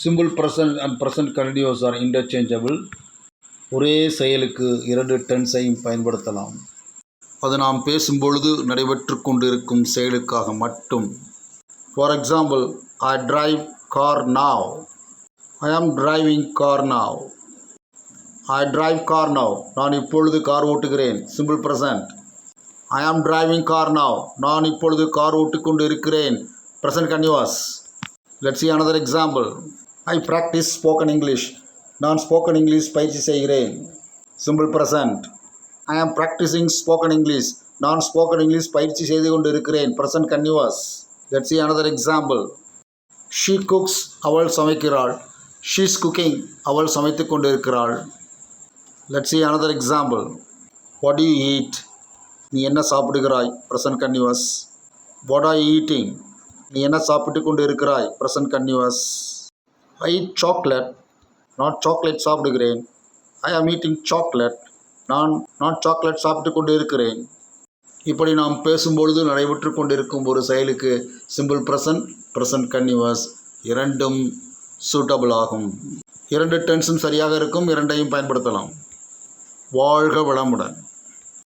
Simple present and present continuous are interchangeable. ஒரே செயலுக்கு இரண்டு டென்ஸையும் பயன்படுத்தலாம். அது நாம் பேசும்பொழுது நடைபெற்று கொண்டிருக்கும் செயலுக்காக மட்டும். For example, I drive car now. I am driving car now. I drive car now. நான் இப்பொழுது கார் ஓட்டுகிறேன். Simple present. I am driving car now. நான் இப்பொழுது கார் ஓட்டிக்கொண்டு இருக்கிறேன். Present continuous. Let's see another example. I practise spoken English. நான் spoken English பயிற்சி செய்கிறேன். Simple present. I am practising spoken English. நான் ஸ்போக்கன் இங்கிலீஷ் பயிற்சி செய்து கொண்டு இருக்கிறேன். Present continuous. Let's see another example. She cooks. அவள் சமைக்கிறாள். She is cooking. அவள் சமைத்து கொண்டு இருக்கிறாள். Let's see another example. What do you eat. நீ என்ன சாப்பிடுகிறாய். Present continuous. What are you eating. நீ என்ன சாப்பிட்டு கொண்டு இருக்கிறாய். Present continuous. I eat chocolate. நான் சாக்லேட் சாப்பிடுகிறேன். I am eating chocolate. நான் சாக்லேட் சாப்பிட்டு கொண்டு இருக்கிறேன். இப்படி நாம் பேசும்பொழுது நடைபெற்று கொண்டிருக்கும் ஒரு செயலுக்கு சிம்பிள் ப்ரெசன்ட், ப்ரெசன்ட் கண்டினியூஸ் இரண்டும் சூட்டபிள் ஆகும். இரண்டு டென்ஸும் சரியாக இருக்கும். இரண்டையும் பயன்படுத்தலாம். வாழ்க வளமுடன்.